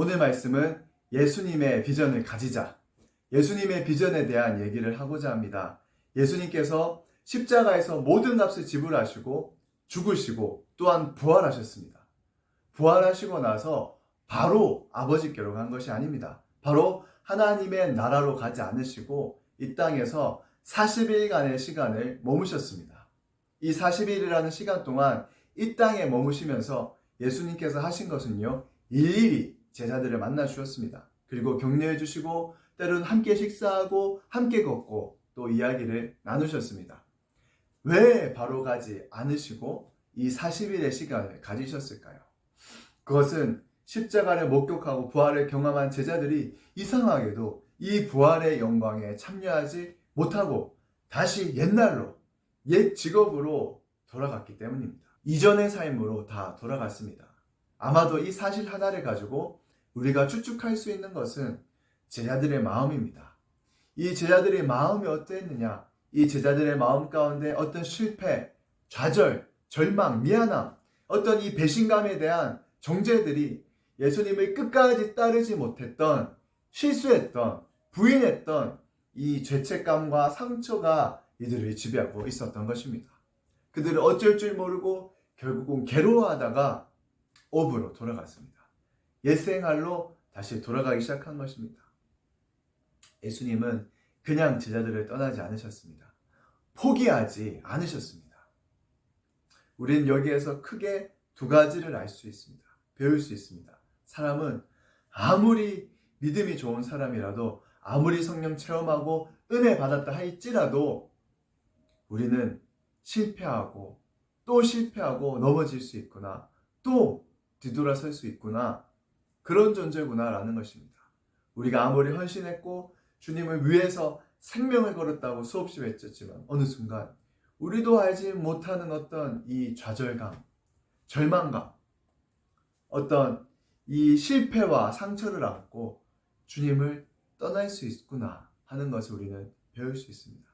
오늘 말씀은 예수님의 비전을 가지자, 예수님의 비전에 대한 얘기를 하고자 합니다. 예수님께서 십자가에서 모든 값을 지불하시고 죽으시고 또한 부활하셨습니다. 부활하시고 나서 바로 아버지께로 간 것이 아닙니다. 바로 하나님의 나라로 가지 않으시고 이 땅에서 40일간의 시간을 머무셨습니다. 이 40일이라는 시간 동안 이 땅에 머무시면서 예수님께서 하신 것은요, 일일이 제자들을 만나 주셨습니다. 그리고 격려해 주시고 때로는 함께 식사하고 함께 걷고 또 이야기를 나누셨습니다. 왜 바로 가지 않으시고 이 40일의 시간을 가지셨을까요? 그것은 십자가를 목격하고 부활을 경험한 제자들이 이상하게도 이 부활의 영광에 참여하지 못하고 다시 옛날로, 옛 직업으로 돌아갔기 때문입니다. 이전의 삶으로 다 돌아갔습니다. 아마도 이 사실 하나를 가지고 우리가 추측할 수 있는 것은 제자들의 마음입니다. 이 제자들의 마음이 어땠느냐? 이 제자들의 마음 가운데 어떤 실패, 좌절, 절망, 미안함, 어떤 이 배신감에 대한 정죄들이 예수님을 끝까지 따르지 못했던, 실수했던, 부인했던 이 죄책감과 상처가 이들을 지배하고 있었던 것입니다. 그들은 어쩔 줄 모르고 결국은 괴로워하다가 업으로 돌아갔습니다. 옛 생활로 다시 돌아가기 시작한 것입니다. 예수님은 그냥 제자들을 떠나지 않으셨습니다. 포기하지 않으셨습니다. 우리는 여기에서 크게 두 가지를 알 수 있습니다. 배울 수 있습니다. 사람은 아무리 믿음이 좋은 사람이라도, 아무리 성령 체험하고 은혜 받았다 할지라도 우리는 실패하고 또 실패하고 넘어질 수 있구나, 또 뒤돌아설 수 있구나, 그런 존재구나라는 것입니다. 우리가 아무리 헌신했고 주님을 위해서 생명을 걸었다고 수없이 외쳤지만 어느 순간 우리도 알지 못하는 어떤 이 좌절감, 절망감, 어떤 이 실패와 상처를 안고 주님을 떠날 수 있구나 하는 것을 우리는 배울 수 있습니다.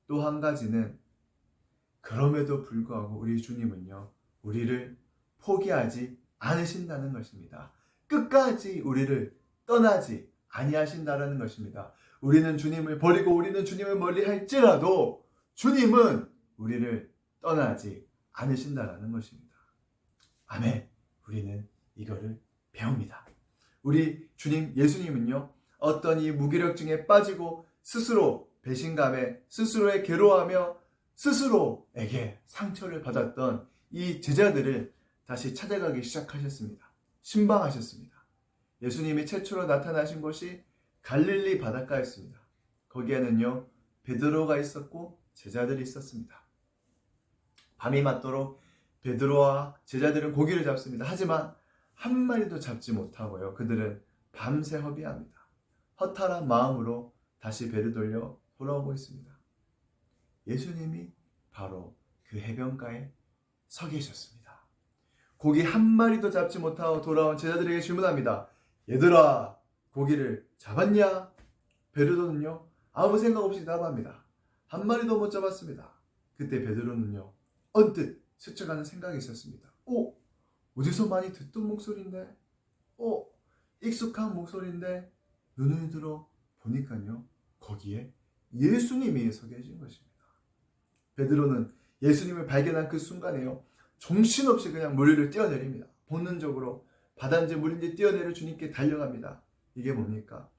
또 한 가지는 그럼에도 불구하고 우리 주님은요, 우리를 포기하지 않으신다는 것입니다. 끝까지 우리를 떠나지 아니하신다는 것입니다. 우리는 주님을 버리고 우리는 주님을 멀리 할지라도 주님은 우리를 떠나지 않으신다는 것입니다. 아멘. 우리는 이거를 배웁니다. 우리 주님 예수님은요, 어떤 이 무기력증에 빠지고 스스로 배신감에, 스스로의 괴로워하며 스스로에게 상처를 받았던 이 제자들을 다시 찾아가기 시작하셨습니다. 신방하셨습니다. 예수님이 최초로 나타나신 곳이 갈릴리 바닷가였습니다. 거기에는요, 베드로가 있었고 제자들이 있었습니다. 밤이 맞도록 베드로와 제자들은 고기를 잡습니다. 하지만 한 마리도 잡지 못하고요, 그들은 밤새 허비합니다. 허탈한 마음으로 다시 배를 돌려 돌아오고 있습니다. 예수님이 바로 그 해변가에 서 계셨습니다. 고기 한 마리도 잡지 못하고 돌아온 제자들에게 질문합니다. 얘들아, 고기를 잡았냐? 베드로는요, 아무 생각 없이 답합니다. 한 마리도 못 잡았습니다. 그때 베드로는요, 언뜻 스쳐가는 생각이 있었습니다. 어디서 많이 듣던 목소리인데? 익숙한 목소리인데? 눈을 들어 보니까요, 거기에 예수님이 서 계신 것입니다. 베드로는 예수님을 발견한 그 순간에요, 정신없이 그냥 물을 뛰어내립니다. 본능적으로 바다인지 물인지 뛰어내려 주님께 달려갑니다. 이게 뭡니까?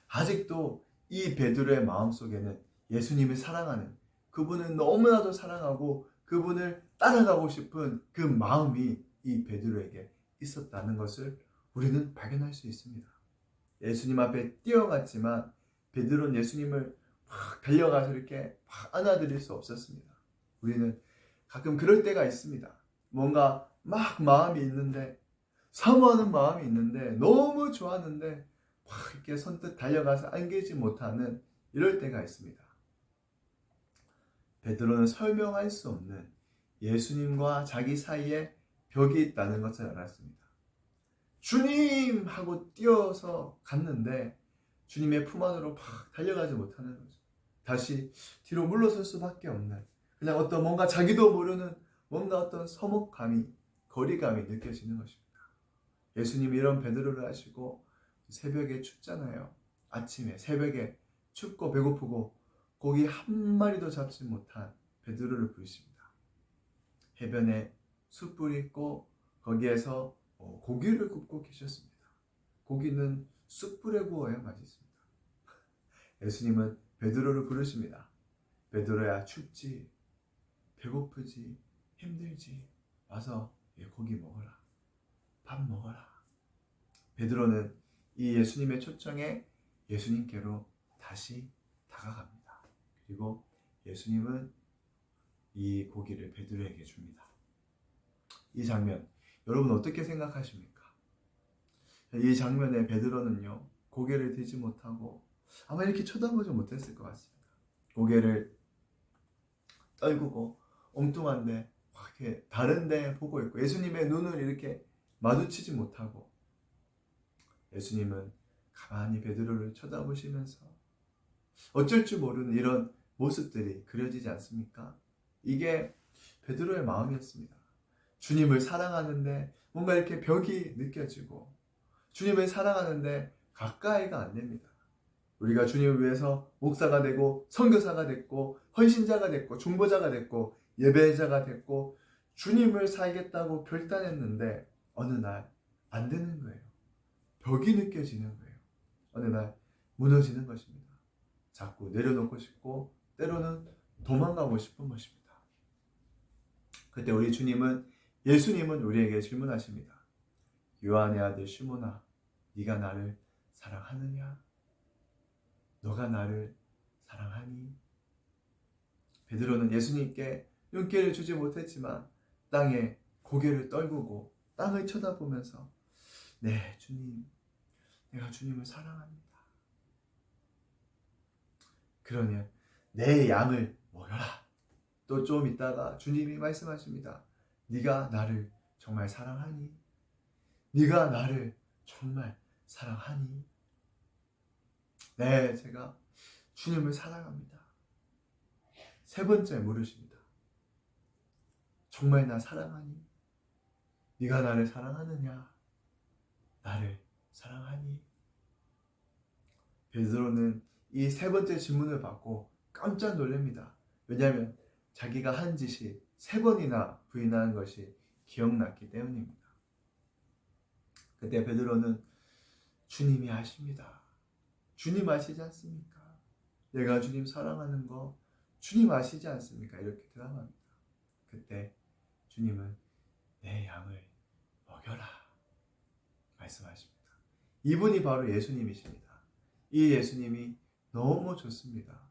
아직도 이 베드로의 마음속에는 예수님을 사랑하는, 그분을 너무나도 사랑하고 그분을 따라가고 싶은 그 마음이 이 베드로에게 있었다는 것을 우리는 발견할 수 있습니다. 예수님 앞에 뛰어갔지만 베드로는 예수님을 막 달려가서 이렇게 막 안아드릴 수 없었습니다. 우리는 가끔 그럴 때가 있습니다. 뭔가 막 마음이 있는데, 사모하는 마음이 있는데, 너무 좋았는데 막 이렇게 선뜻 달려가서 안기지 못하는 이럴 때가 있습니다. 베드로는 설명할 수 없는 예수님과 자기 사이에 벽이 있다는 것을 알았습니다. 주님! 하고 뛰어서 갔는데 주님의 품 안으로 막 달려가지 못하는 거죠. 다시 뒤로 물러설 수밖에 없는, 그냥 어떤 뭔가 자기도 모르는 뭔가 어떤 서먹감이, 거리감이 느껴지는 것입니다. 예수님이 이런 베드로를 하시고 새벽에 춥잖아요. 아침에 새벽에 춥고 배고프고 고기 한 마리도 잡지 못한 베드로를 부르십니다. 해변에 숯불이 있고 거기에서 고기를 굽고 계셨습니다. 고기는 숯불에 구워야 맛있습니다. 예수님은 베드로를 부르십니다. 베드로야, 춥지, 배고프지, 힘들지, 와서 고기 먹어라, 밥 먹어라. 베드로는 이 예수님의 초청에 예수님께로 다시 다가갑니다. 그리고 예수님은 이 고기를 베드로에게 줍니다. 이 장면 여러분 어떻게 생각하십니까? 이 장면에 베드로는요, 고개를 들지 못하고 아마 이렇게 쳐다보지 못했을 것 같습니다. 고개를 떨구고 엉뚱한데 이렇게 다른데 보고 있고 예수님의 눈을 이렇게 마주치지 못하고 예수님은 가만히 베드로를 쳐다보시면서 어쩔 줄 모르는 이런 모습들이 그려지지 않습니까? 이게 베드로의 마음이었습니다. 주님을 사랑하는데 뭔가 이렇게 벽이 느껴지고 주님을 사랑하는데 가까이가 안 됩니다. 우리가 주님을 위해서 목사가 되고 선교사가 됐고 헌신자가 됐고 중보자가 됐고 예배자가 됐고 주님을 살겠다고 결단했는데 어느 날 안 되는 거예요. 벽이 느껴지는 거예요. 어느 날 무너지는 것입니다. 자꾸 내려놓고 싶고 때로는 도망가고 싶은 것입니다. 그때 우리 예수님은 우리에게 질문하십니다. 요한의 아들 시몬아, 네가 나를 사랑하느냐? 너가 나를 사랑하니? 베드로는 예수님께 눈길을 주지 못했지만 땅에 고개를 떨구고 땅을 쳐다보면서 네, 주님, 내가 주님을 사랑합니다. 그러면 내 양을 먹여라. 또 좀 있다가 주님이 말씀하십니다. 네가 나를 정말 사랑하니? 네가 나를 정말 사랑하니? 네, 제가 주님을 사랑합니다. 세 번째 물으십니다. 정말 나 사랑하니? 네가 나를 사랑하느냐? 나를 사랑하니? 베드로는 이 세 번째 질문을 받고 깜짝 놀랍니다. 왜냐하면 자기가 한 짓이 세 번이나 부인하는 것이 기억났기 때문입니다. 그때 베드로는 주님이 아십니다. 주님 아시지 않습니까? 내가 주님 사랑하는 거 주님 아시지 않습니까? 이렇게 대답합니다. 그때 주님은 내 양을 먹여라 말씀하십니다. 이분이 바로 예수님이십니다. 이 예수님이 너무 좋습니다.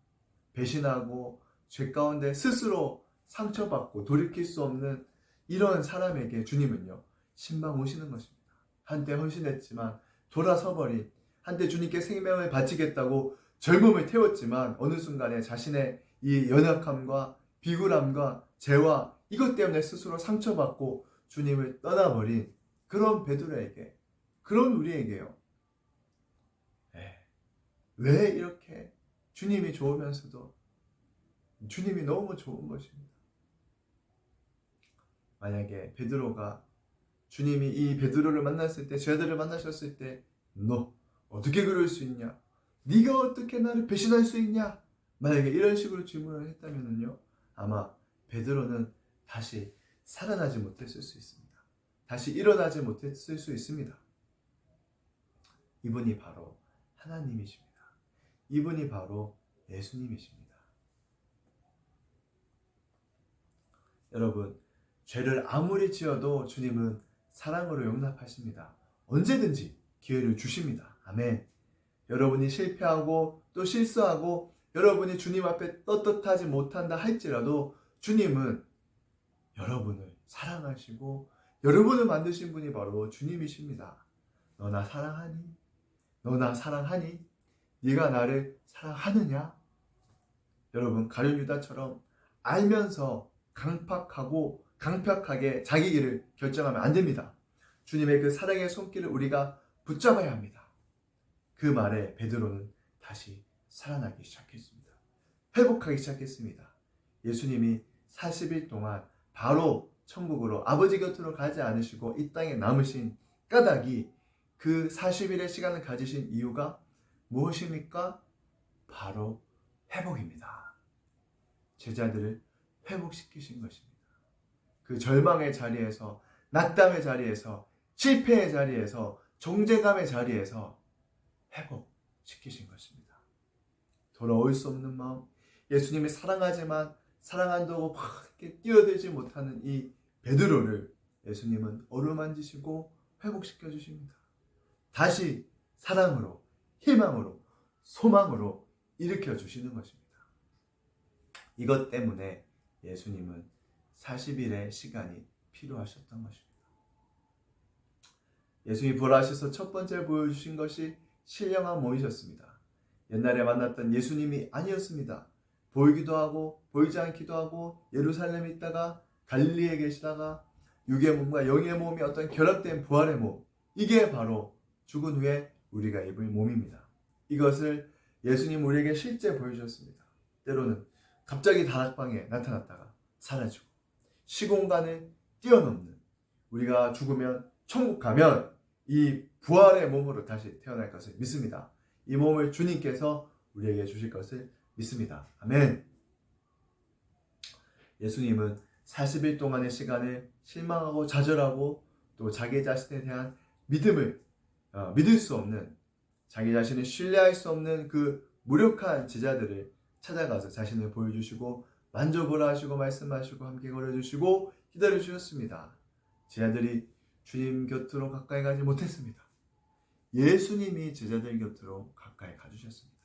배신하고 죄 가운데 스스로 상처받고 돌이킬 수 없는 이런 사람에게 주님은요, 신방 오시는 것입니다. 한때 헌신했지만 돌아서버린, 한때 주님께 생명을 바치겠다고 젊음을 태웠지만 어느 순간에 자신의 이 연약함과 비굴함과 죄와 이것 때문에 스스로 상처받고 주님을 떠나버린 그런 베드로에게, 그런 우리에게요, 왜 이렇게 주님이 좋으면서도 주님이 너무 좋은 것입니다. 만약에 베드로가 주님이 이 베드로를 만났을 때, 죄들을 만나셨을 때 너 어떻게 그럴 수 있냐? 네가 어떻게 나를 배신할 수 있냐? 만약에 이런 식으로 질문을 했다면요, 아마 베드로는 다시 살아나지 못했을 수 있습니다. 다시 일어나지 못했을 수 있습니다. 이분이 바로 하나님이십니다. 이분이 바로 예수님이십니다. 여러분, 죄를 아무리 지어도 주님은 사랑으로 용납하십니다. 언제든지 기회를 주십니다. 아멘. 여러분이 실패하고 또 실수하고 여러분이 주님 앞에 떳떳하지 못한다 할지라도 주님은 여러분을 사랑하시고 여러분을 만드신 분이 바로 주님이십니다. 너 나 사랑하니? 너 나 사랑하니? 네가 나를 사랑하느냐? 여러분, 가룟 유다처럼 알면서 강팍하게 자기 길을 결정하면 안 됩니다. 주님의 그 사랑의 손길을 우리가 붙잡아야 합니다. 그 말에 베드로는 다시 살아나기 시작했습니다. 회복하기 시작했습니다. 예수님이 40일 동안 바로 천국으로 아버지 곁으로 가지 않으시고 이 땅에 남으신 까닭이 그 40일의 시간을 가지신 이유가 무엇입니까? 바로 회복입니다. 제자들을 회복시키신 것입니다. 그 절망의 자리에서, 낙담의 자리에서, 실패의 자리에서, 정죄감의 자리에서 회복시키신 것입니다. 돌아올 수 없는 마음, 예수님이 사랑하지만 사랑한다고 막 이렇게 뛰어들지 못하는 이 베드로를 예수님은 어루만지시고 회복시켜 주십니다. 다시 사랑으로, 희망으로, 소망으로 일으켜 주시는 것입니다. 이것 때문에 예수님은 40일의 시간이 필요하셨던 것입니다. 예수님이 부활하셔서 첫 번째 보여주신 것이 신령한 몸이셨습니다. 옛날에 만났던 예수님이 아니었습니다. 보이기도 하고 보이지 않기도 하고 예루살렘에 있다가 갈릴리에 계시다가 육의 몸과 영의 몸이 어떤 결합된 부활의 몸, 이게 바로 죽은 후에 우리가 입을 몸입니다. 이것을 예수님 우리에게 실제 보여주셨습니다. 때로는 갑자기 다락방에 나타났다가 사라지고 시공간을 뛰어넘는, 우리가 죽으면 천국 가면 이 부활의 몸으로 다시 태어날 것을 믿습니다. 이 몸을 주님께서 우리에게 주실 것을 믿습니다. 아멘. 예수님은 40일 동안의 시간을 실망하고 좌절하고 또 자기 자신에 대한 믿음을 믿을 수 없는, 자기 자신을 신뢰할 수 없는 그 무력한 제자들을 찾아가서 자신을 보여주시고 만져보라 하시고 말씀하시고 함께 걸어주시고 기다려주셨습니다. 제자들이 주님 곁으로 가까이 가지 못했습니다. 예수님이 제자들 곁으로 가까이 가주셨습니다.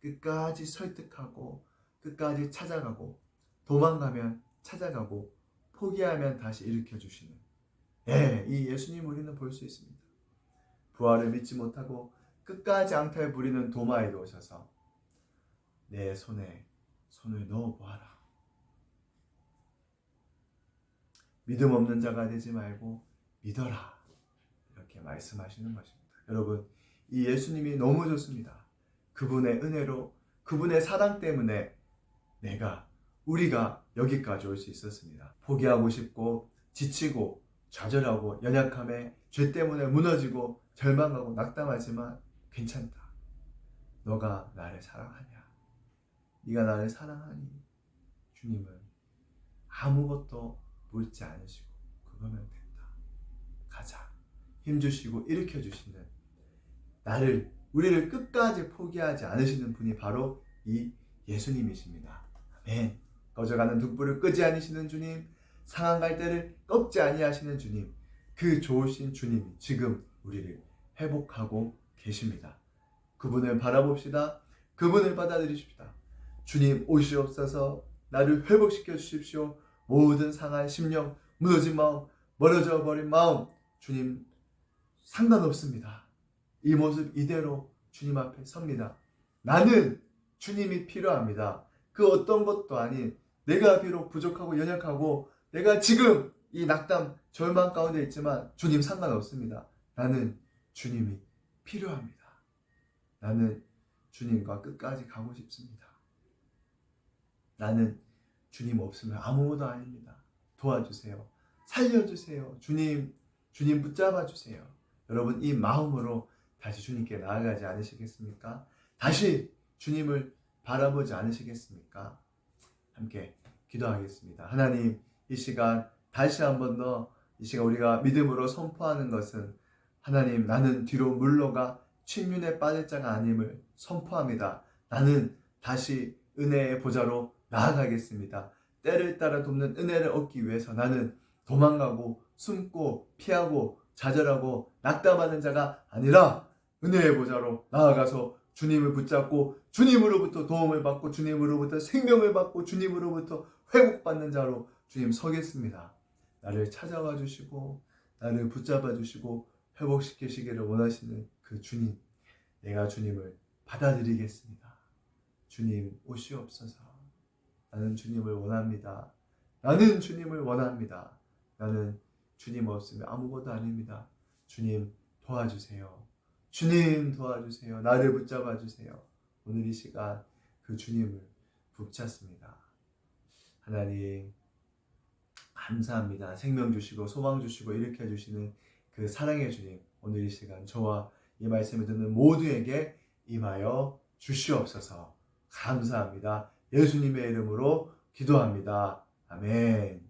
끝까지 설득하고 끝까지 찾아가고 도망가면 찾아가고 포기하면 다시 일으켜주시는, 이 예수님 우리는 볼 수 있습니다. 부활을 믿지 못하고 끝까지 앙탈 부리는 도마에도 오셔서 내 손에 손을 넣어보아라. 믿음 없는 자가 되지 말고 믿어라. 이렇게 말씀하시는 것입니다. 여러분, 이 예수님이 너무 좋습니다. 그분의 은혜로, 그분의 사랑 때문에 우리가 여기까지 올 수 있었습니다. 포기하고 싶고 지치고 좌절하고 연약함에 죄 때문에 무너지고 절망하고 낙담하지만 괜찮다. 너가 나를 사랑하냐? 네가 나를 사랑하니? 주님은 아무것도 묻지 않으시고 그거면 된다. 가자. 힘주시고 일으켜주시는, 우리를 끝까지 포기하지 않으시는 분이 바로 이 예수님이십니다. 아멘. 꺼져가는 등불을 끄지 않으시는 주님, 상한 갈대를 꺾지 아니하시는 주님, 그 좋으신 주님이 지금 우리를 회복하고 계십니다. 그분을 바라봅시다. 그분을 받아들이십시다. 주님 오시옵소서. 나를 회복시켜 주십시오. 모든 상한 심령, 무너진 마음, 멀어져 버린 마음, 주님 상관없습니다. 이 모습 이대로 주님 앞에 섭니다. 나는 주님이 필요합니다. 그 어떤 것도 아닌 내가 비록 부족하고 연약하고 내가 지금 이 낙담, 절망 가운데 있지만 주님 상관없습니다. 나는 주님이 필요합니다. 나는 주님과 끝까지 가고 싶습니다. 나는 주님 없으면 아무것도 아닙니다. 도와주세요. 살려주세요. 주님 붙잡아 주세요. 여러분, 이 마음으로 다시 주님께 나아가지 않으시겠습니까? 다시 주님을 바라보지 않으시겠습니까? 함께 기도하겠습니다. 하나님, 이 시간 다시 한 번 더 이 시간 우리가 믿음으로 선포하는 것은, 하나님, 나는 뒤로 물러가 침륜에 빠질 자가 아님을 선포합니다. 나는 다시 은혜의 보좌로 나아가겠습니다. 때를 따라 돕는 은혜를 얻기 위해서 나는 도망가고 숨고 피하고 좌절하고 낙담하는 자가 아니라 은혜의 보좌로 나아가서 주님을 붙잡고 주님으로부터 도움을 받고 주님으로부터 생명을 받고 주님으로부터 회복받는 자로 주님 서겠습니다. 나를 찾아와 주시고 나를 붙잡아 주시고 회복시키시기를 원하시는 그 주님, 내가 주님을 받아들이겠습니다. 주님 오시옵소서. 나는 주님을 원합니다. 나는 주님을 원합니다. 나는 주님 없으면 아무것도 아닙니다. 주님 도와주세요. 주님 도와주세요. 나를 붙잡아 주세요. 오늘 이 시간 그 주님을 붙잡습니다. 하나님, 감사합니다. 생명 주시고 소망 주시고 일으켜 주시는 그 사랑의 주님, 오늘 이 시간 저와 이 말씀을 듣는 모두에게 임하여 주시옵소서. 감사합니다. 예수님의 이름으로 기도합니다. 아멘.